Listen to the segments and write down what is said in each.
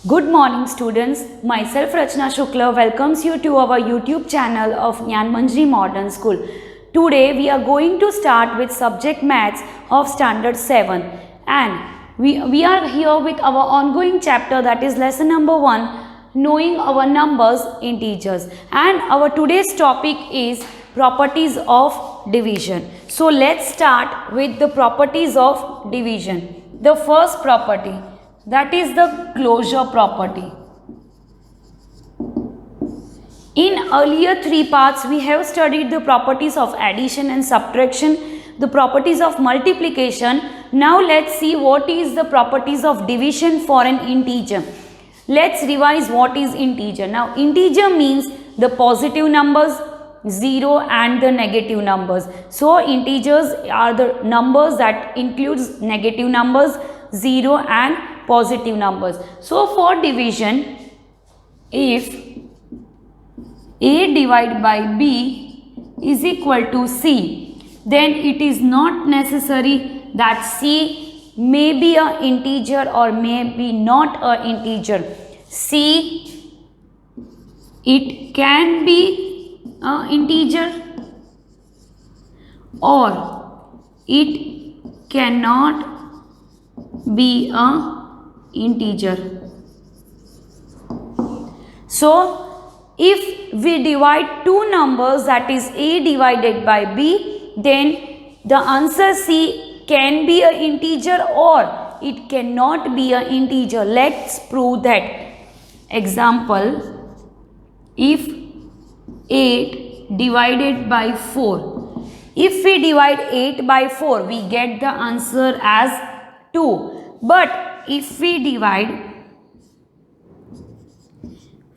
Good morning students, myself Rachna Shukla welcomes you to our YouTube channel of Gyan Manjari Modern School. Today we are going to start with subject maths of standard 7 and we are here with our ongoing chapter, that is lesson number 1, knowing our numbers integers, and our today's topic is properties of division. So let's start with the properties of division. The first property, that is the closure property. In earlier 3 parts we have studied the properties of addition and subtraction, the properties of multiplication. Now let's see what is the properties of division for an integer. Let's revise what is integer. Now integer means the positive numbers, 0 and the negative numbers. So integers are the numbers that includes negative numbers, 0 and positive numbers. So for division, if A divided by B is equal to C, then it is not necessary that C may be an integer or may be not an integer. C, it can be an integer or it cannot be a integer. So if we divide two numbers, that is A divided by B, then the answer C can be an integer or it cannot be an integer. Let's prove that. Example, if 8 divided by 4, if we divide 8 by 4, we get the answer as 2. But if we divide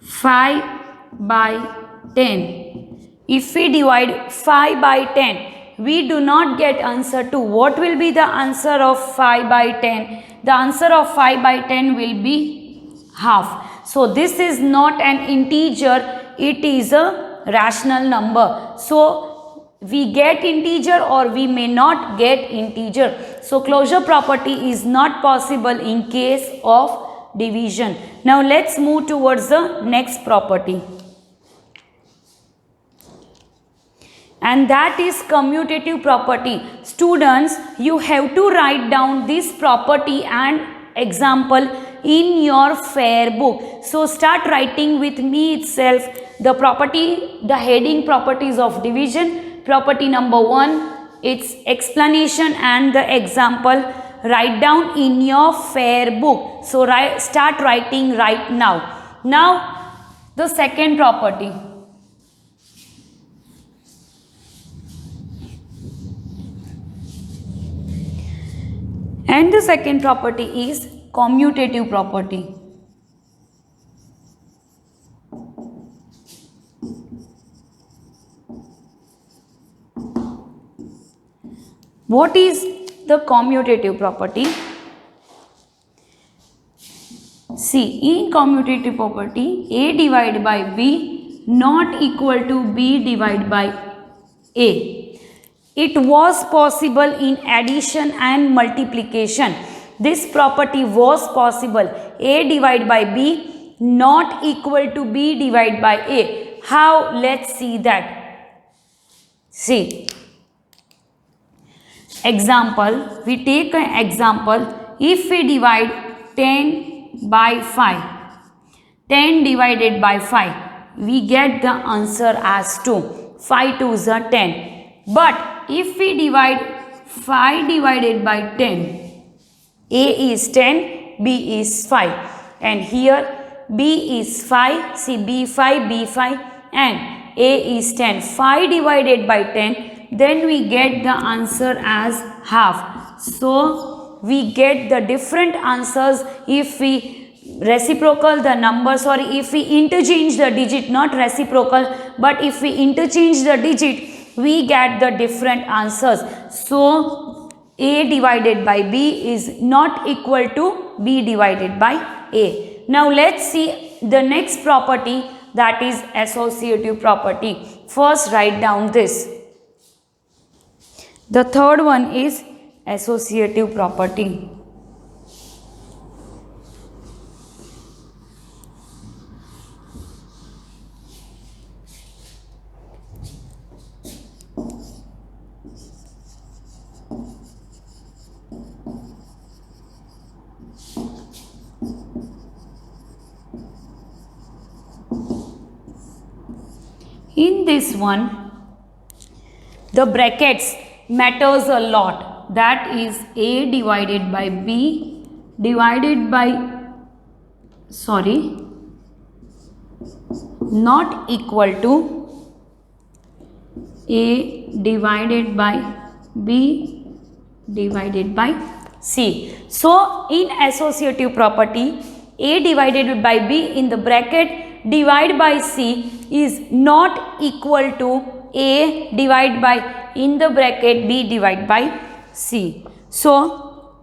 5 by 10, if we divide 5 by 10, we do not get answer 2. What will be the answer of 5 by 10? The answer of 5 by 10 will be half. So this is not an integer, it is a rational number. So we get integer or we may not get integer. So closure property is not possible in case of division. Now let's move towards the next property, and that is commutative property. Students, you have to write down this property and example in your fair book. So start writing with me itself the property, the heading properties of division. Property number 1, its explanation and the example. Write down in your fair book. So start writing right now. Now the second property. And the second property is commutative property. What is the commutative property? See, in commutative property, A divided by B not equal to B divided by A. It was possible in addition and multiplication. This property was possible. A divided by B not equal to B divided by A. How? Let's see that. See. Example, we take an example, if we divide 10 by 5, 10 divided by 5, we get the answer as 2, 5 2s are 10. But if we divide 5 divided by 10, A is 10, B is 5, and here B is 5, see B5, B5 and A is 10, 5 divided by 10, then we get the answer as half. So we get the different answers if we reciprocal the numbers, or if we interchange the digit, not reciprocal, but if we interchange the digit, we get the different answers. So A divided by B is not equal to B divided by A. Now let's see the next property, that is associative property. First write down this. The third one is associative property. in this one, the brackets matters a lot. That is A divided by B divided by, not equal to A divided by B divided by C. So in associative property, A divided by B in the bracket divided by C is not equal to A divided by in the bracket B divided by C. So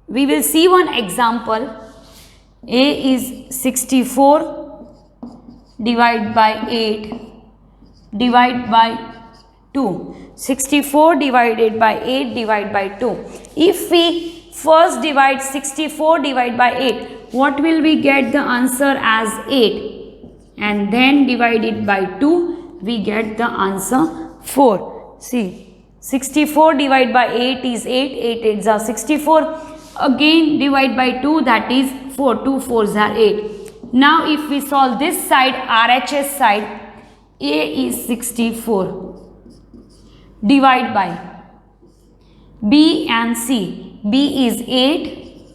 we will see one example. A is 64 divided by 8 divided by 2. 64 divided by 8 divided by 2. If we first divide 64 divided by 8, what will we get the answer as 8? And then divide it by 2, we get the answer 4. See, 64 divided by 8 is 8, 8 8s are 64. Again divide by 2, that is 4, 2 4s are 8. Now if we solve this side, RHS side, A is 64. Divide by B and C. B is 8.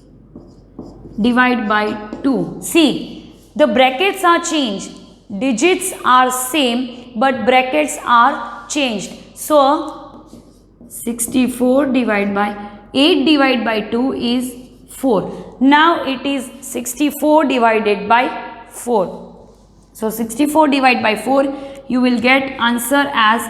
Divide by 2. See, the brackets are changed. Digits are same, but brackets are changed. So, 64 divided by 8 divided by 2 is 4. Now it is 64 divided by 4. So 64 divided by 4, you will get answer as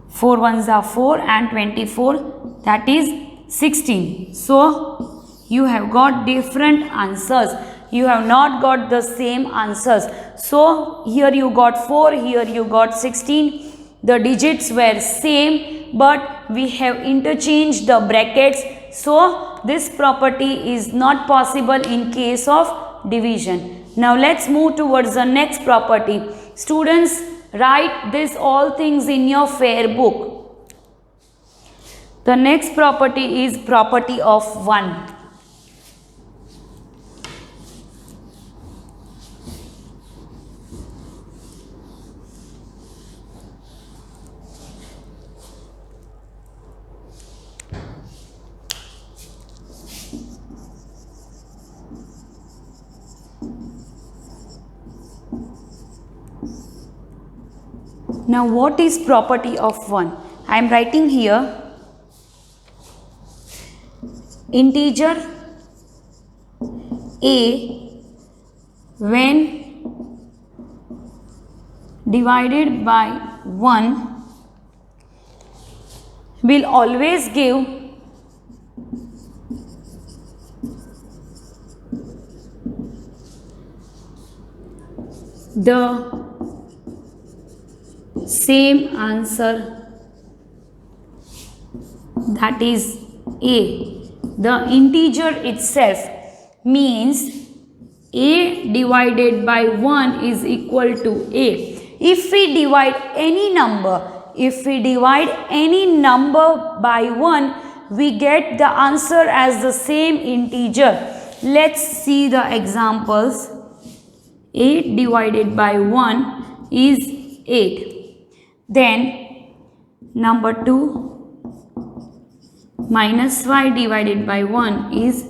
4 ones are 4 and 24, that is 16. So you have got different answers. You have not got the same answers. So here you got 4, here you got 16. The digits were same, but we have interchanged the brackets. So this property is not possible in case of division. Now let's move towards the next property. Students, write this all things in your fair book. The next property is property of 1. Now what is property of 1? I am writing here integer A when divided by 1 will always give the same answer, that is A. The integer itself means A divided by 1 is equal to A. If we divide any number, by 1, we get the answer as the same integer. Let's see the examples. 8 divided by 1 is 8. Then number 2, minus 5 divided by 1 is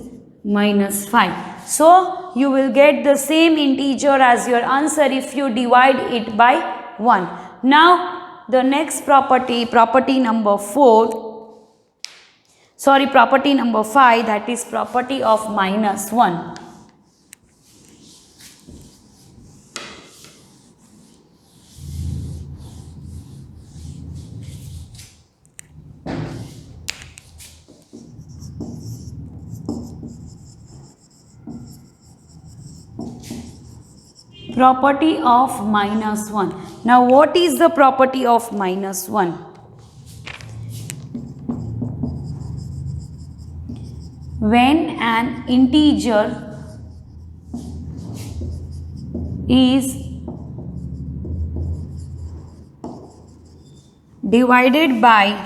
minus 5. So you will get the same integer as your answer if you divide it by 1. Now the next property number 5, that is property of minus 1. Property of minus 1. Now what is the property of minus 1? When an integer is divided by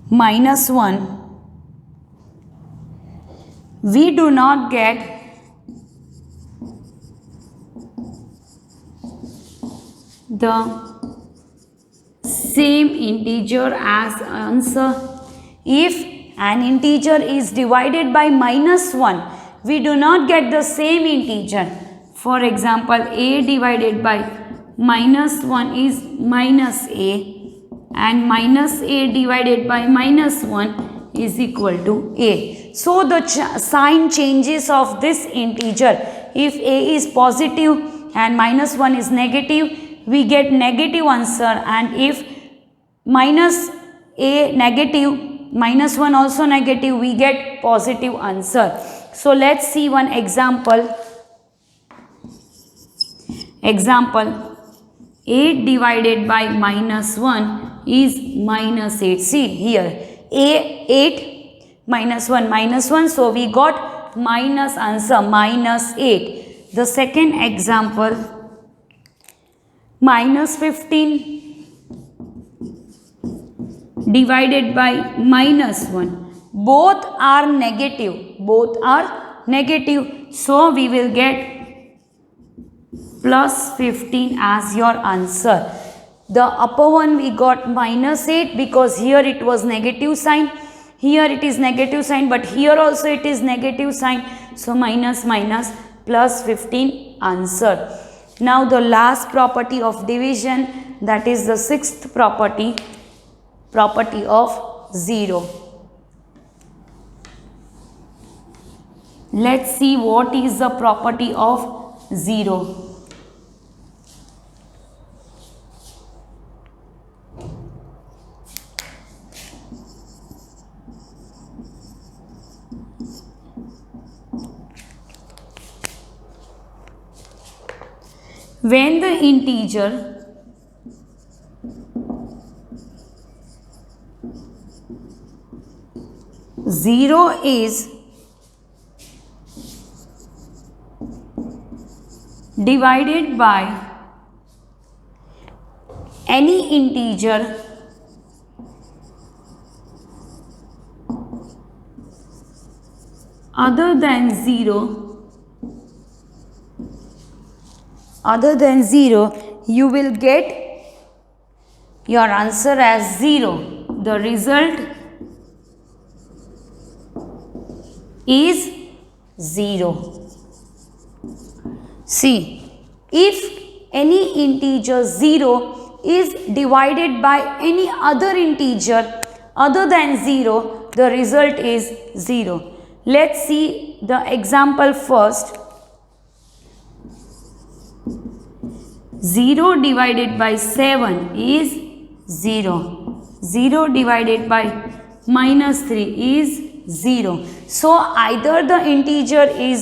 minus 1, we do not get the same integer as answer. If an integer is divided by -1, we do not get the same integer. For example, a divided by -1 is -a, and -a divided by -1 is equal to a. So the sign changes of this integer. If a is positive and -1 is negative, we get negative answer, and if -a negative, -1 also negative, we get positive answer. So let's see one example. Example, 8 divided by -1 is -8. See here, 8 -1, so we got minus answer, -8. The second example, -15 divided by -1. Both are negative, so we will get +15 as your answer. The upper one we got -8 because here it was negative sign, here it is negative sign, but here also it is negative sign, so minus +15 answer. Now the last property of division, that is the sixth property of 0. Let's see what is the property of 0. When the integer zero is divided by any integer other than 0, you will get your answer as 0. The result is 0. See, if any integer 0 is divided by any other integer other than 0, the result is 0. Let's see the example first. 0 divided by 7 is 0. 0 divided by -3 is 0. So either the integer is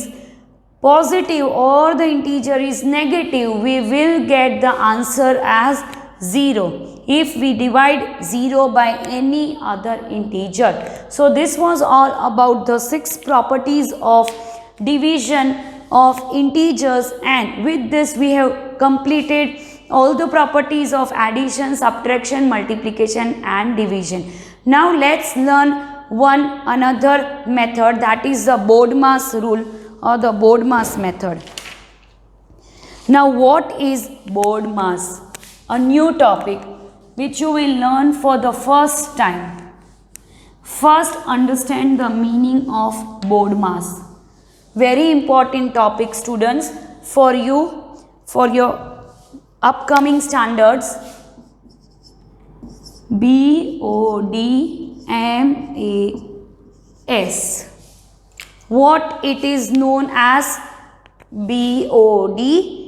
positive or the integer is negative, we will get the answer as 0 if we divide 0 by any other integer. So this was all about the 6 properties of division of integers, and with this we have completed all the properties of addition, subtraction, multiplication and division. Now let's learn another method, that is the BODMAS rule or the BODMAS method. Now what is BODMAS? A new topic which you will learn for the first time. First, understand the meaning of BODMAS. Very important topic, students, for you, for your upcoming standards. BODMAS. What it is known as? BODMAS.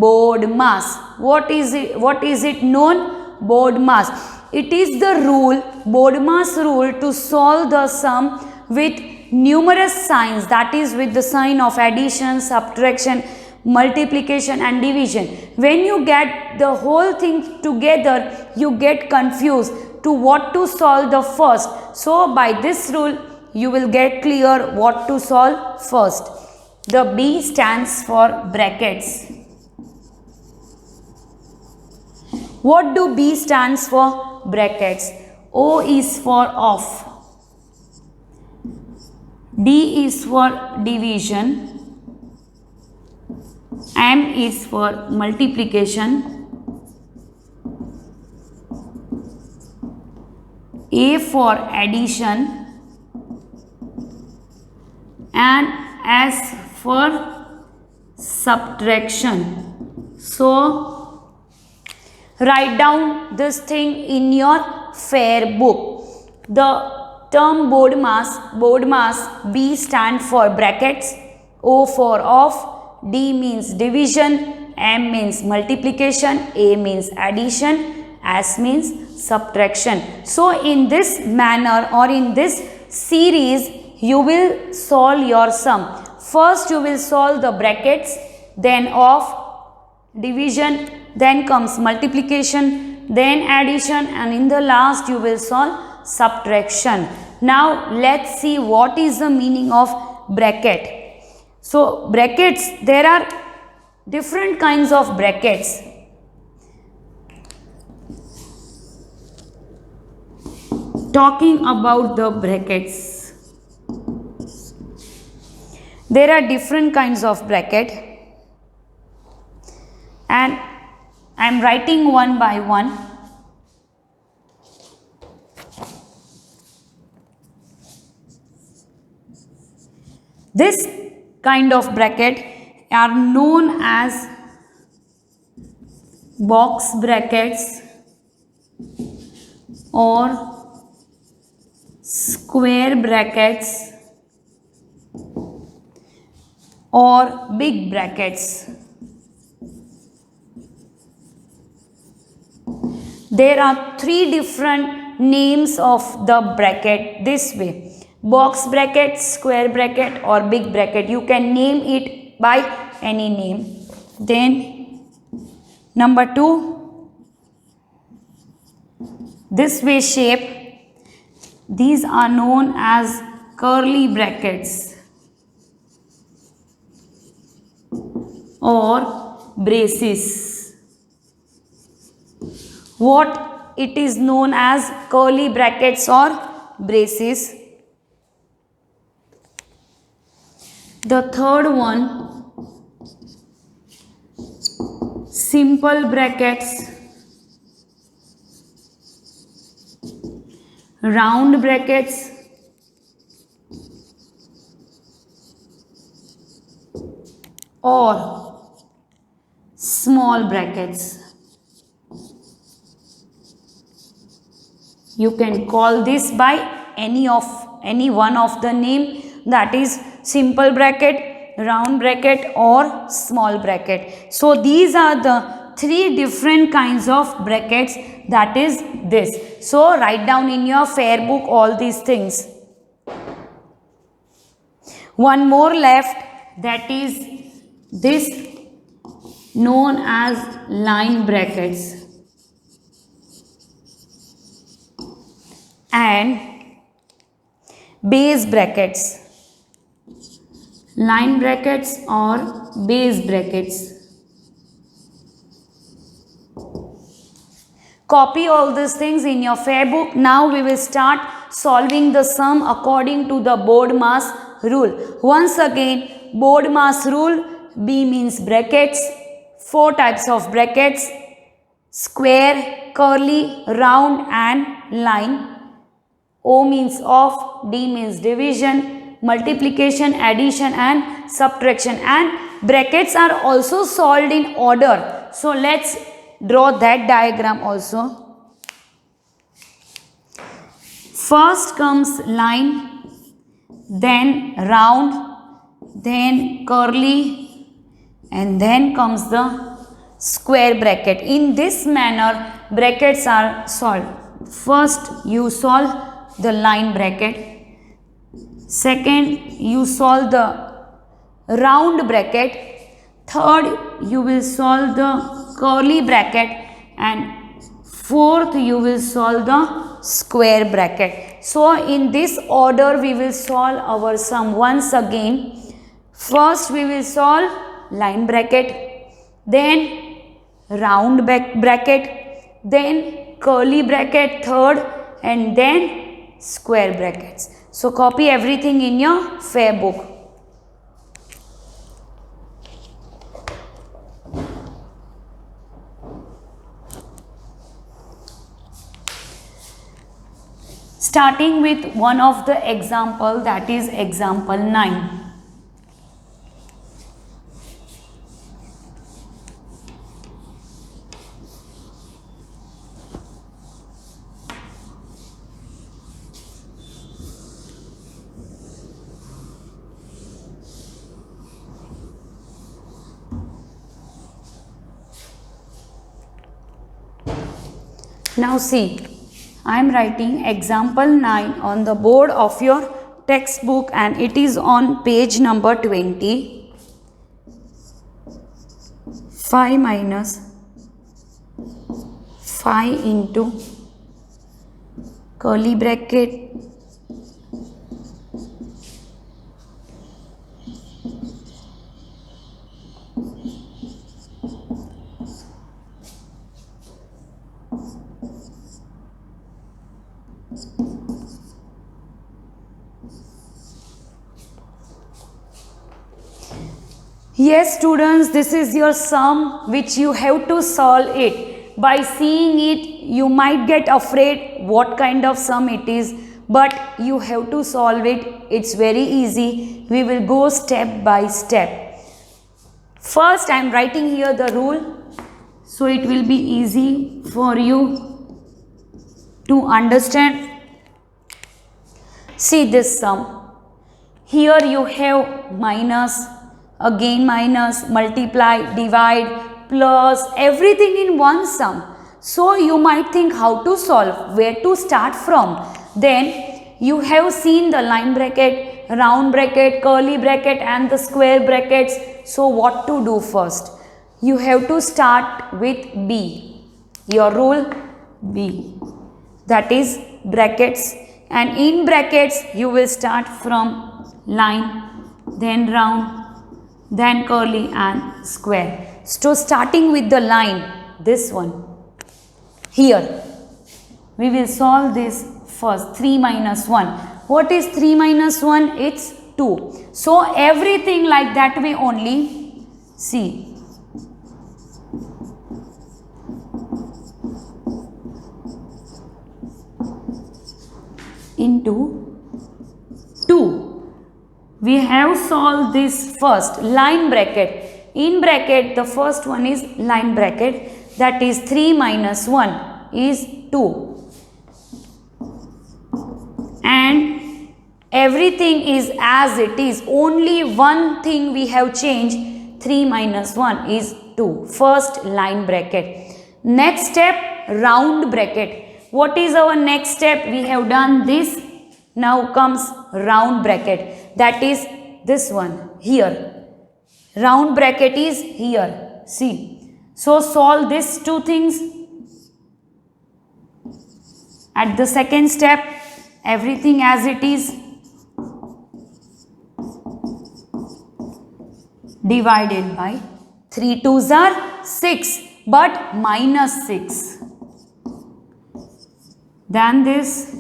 BODMAS. What is it known? BODMAS. It is the rule, BODMAS rule, to solve the sum with numerous signs, that is with the sign of addition, subtraction, multiplication and division. When you get the whole thing together, you get confused to what to solve the first. So by this rule you will get clear what to solve first. The B stands for brackets. What do B stands for? Brackets. O is for off. D is for division. M is for multiplication, A for addition, and S for subtraction. So write down this thing in your fair book. The term board mass, B stand for brackets, O for off, D means division, M means multiplication, A means addition, S means subtraction. So in this manner or in this series, you will solve your sum. First you will solve the brackets, then off, division, then comes multiplication, then addition, and in the last you will solve subtraction. Now let's see what is the meaning of bracket. So brackets, there are different kinds of brackets. Talking about the brackets, there are different kinds of bracket, and I am writing one by one. This kind of bracket are known as box brackets or square brackets or big brackets. There are three different names of the bracket this way: box bracket, square bracket, or big bracket. You can name it by any name. Then number 2, this way shape, these are known as curly brackets or braces. What it is known as curly brackets or braces? The third one, simple brackets, round brackets, or small brackets. You can call this by any one of the name, that is simple bracket, round bracket, or small bracket. So these are the three different kinds of brackets, that is this. So write down in your fair book all these things. One more left, that is this, known as line brackets and base brackets. Line brackets or base brackets. Copy all these things in your fair book. Now we will start solving the sum according to the board mass rule. Once again, board mass rule, B means brackets, 4 types of brackets: square, curly, round, and line. O means off, D means division, multiplication, addition, and subtraction. And brackets are also solved in order. So let's draw that diagram also. First comes line, then round, then curly, and then comes the square bracket. In this manner, brackets are solved. First, you solve the line bracket. Second, you solve the round bracket. Third, you will solve the curly bracket. And fourth, you will solve the square bracket. So in this order, we will solve our sum. Once again, first we will solve line bracket, then round bracket, then curly bracket third, and then square brackets. So copy everything in your fair book. Starting with one of the example, that is example 9. Now see, I am writing example 9 on the board of your textbook and it is on page number 20. 5 minus 5 into curly bracket Yes students, this is your sum which you have to solve it. By seeing it, you might get afraid what kind of sum it is, but you have to solve it. It's very easy. We will go step by step. First, I am writing here the rule, so it will be easy for you to understand. See this sum. Here you have minus, again minus, multiply, divide, plus, everything in one sum. So you might think how to solve, where to start from. Then you have seen the line bracket, round bracket, curly bracket and the square brackets. So what to do first? You have to start with B. Your rule, B. That is brackets, and in brackets you will start from line, then round, then curly and square. So starting with the line, this one, here, we will solve this first. 3 minus 1. What is 3 minus 1? It's 2. So everything like that way only. See. Into 2. We have solved this first, line bracket. In bracket, the first one is line bracket, that is 3 minus 1 is 2. And everything is as it is. Only one thing we have changed, 3 minus 1 is 2. First line bracket. Next step, round bracket. What is our next step? We have done this. Now comes round bracket. That is this one here. Round bracket is here. See. So solve these two things. At the second step, everything as it is. Divided by 3 2s are 6, but minus 6. Then this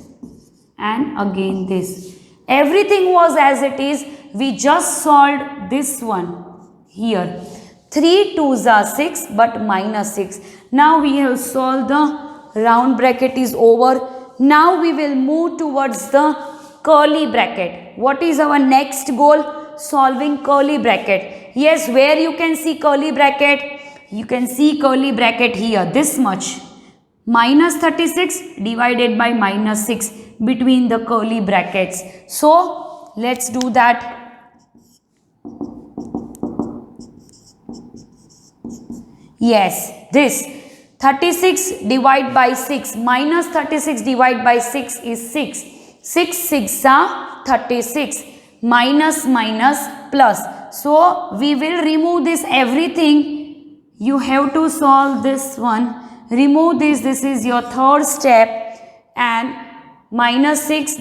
and again this. Everything was as it is. We just solved this one here. 3 2s are 6, but minus 6. Now we have solved the round bracket is over. Now we will move towards the curly bracket. What is our next goal? Solving curly bracket. Yes, where you can see curly bracket? You can see curly bracket here, this much. Minus 36 divided by minus 6 between the curly brackets. So, let's do that. Yes, this 36 divided by 6 minus 36 divided by 6 is 6. 6 6 are 36. Minus minus plus. So, we will remove this everything. You have to solve this one. Remove this. This is your third step. And minus 36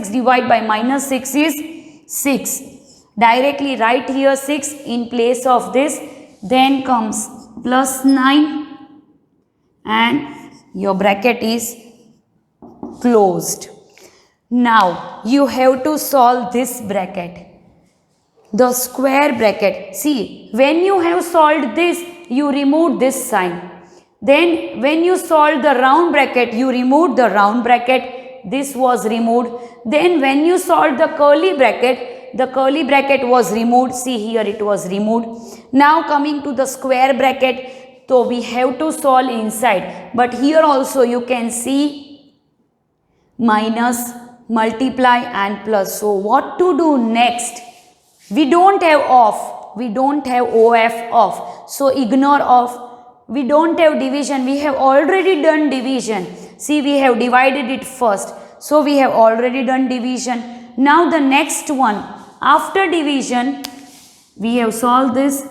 divided by minus 6 is 6. Directly write here 6 in place of this. Then comes plus 9 and your bracket is closed. Now you have to solve this bracket, the square bracket. See, when you have solved this, you remove this sign. Then when you solved the round bracket, you removed the round bracket. This was removed. Then when you solved the curly bracket was removed. See here, it was removed. Now coming to the square bracket, so we have to solve inside. But here also you can see minus, multiply and plus. So what to do next? We don't have off. We don't have OF off. So ignore off. We don't have division. We have already done division. See, we have divided it first. So we have already done division. Now the next one. After division, we have solved this.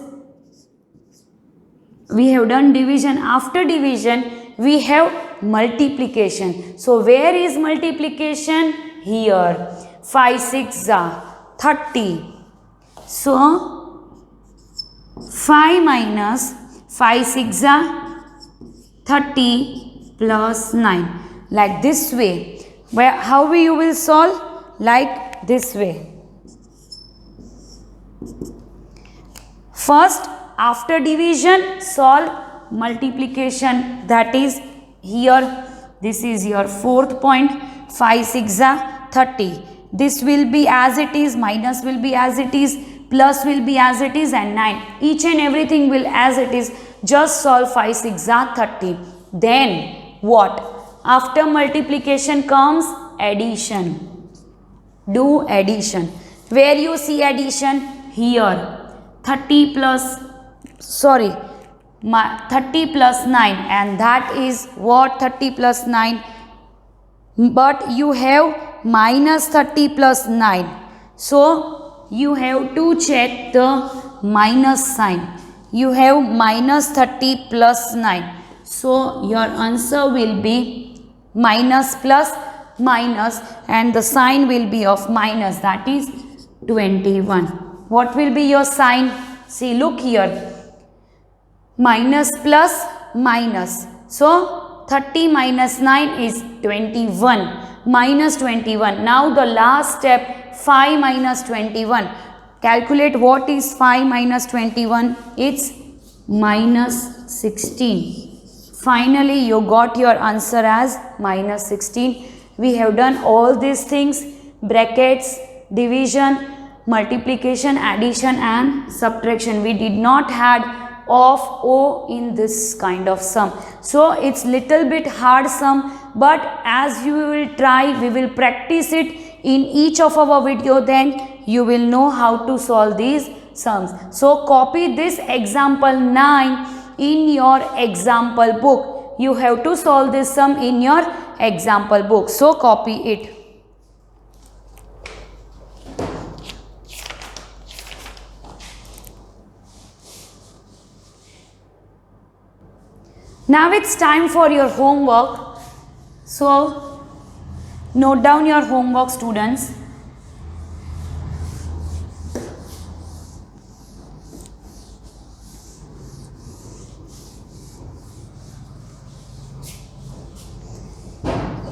We have done division. After division, we have multiplication. So where is multiplication? Here. 5 6 are 30. So 5 minus 5 6 are 30 plus 9. Like this way. How you will solve? Like this way. First, after division, solve multiplication. That is here. This is your fourth point. 5 6 are 30. This will be as it is. Minus will be as it is. Plus will be as it is, and 9. Each and everything will as it is. Just solve 5 6 are 30. Then what? After multiplication comes addition. Do addition. Where you see addition? Here. 30 plus 9, and that is what? 30 plus 9. But you have minus 30 plus 9. So you have to check the minus sign. You have minus 30 plus 9. So your answer will be minus plus minus, and the sign will be of minus, that is 21. What will be your sign? See, look here. Minus plus minus. So 30 minus 9 is 21. Minus 21. Now the last step, 5 minus 21. Calculate what is 5 minus 21. It's minus 16. Finally, you got your answer as minus 16. We have done all these things: brackets, division, multiplication, addition and subtraction. We did not had of O in this kind of sum. So it's little bit hard sum, but as you will try, we will practice it in each of our video, then you will know how to solve these sums. So copy this example 9 in your example book. You have to solve this sum in your example book. So copy it. Now it's time for your homework. So note down your homework, students.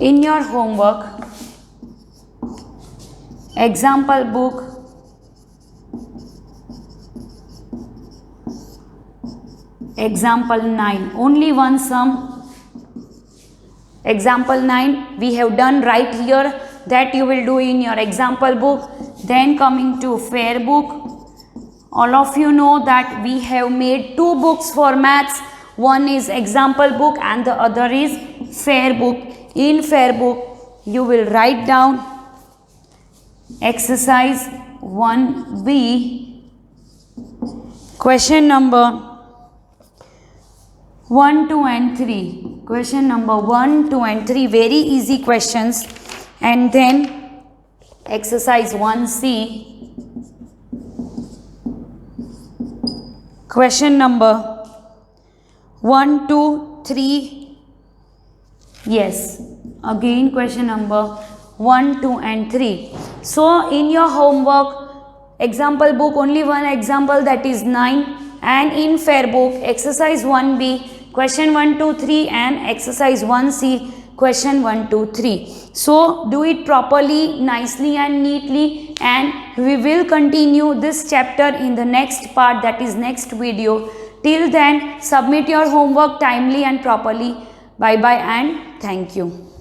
In your homework, example book, example 9, only one sum. Example 9 we have done right here, that you will do in your example book. Then coming to fair book, all of you know that we have made two books for maths. One is example book and the other is fair book. In fair book, you will write down exercise 1B, question number 1, 2 and 3. Question number 1, 2 and 3, very easy questions. And then exercise 1C, question number 1, 2, 3. Yes, again question number 1, 2 and 3. So in your homework, example book, only one example, that is 9. And in fair book, exercise 1B, question 1, 2, 3 and exercise 1C, question 1, 2, 3. So do it properly, nicely and neatly, and we will continue this chapter in the next part, that is next video. Till then, submit your homework timely and properly. Bye bye and thank you.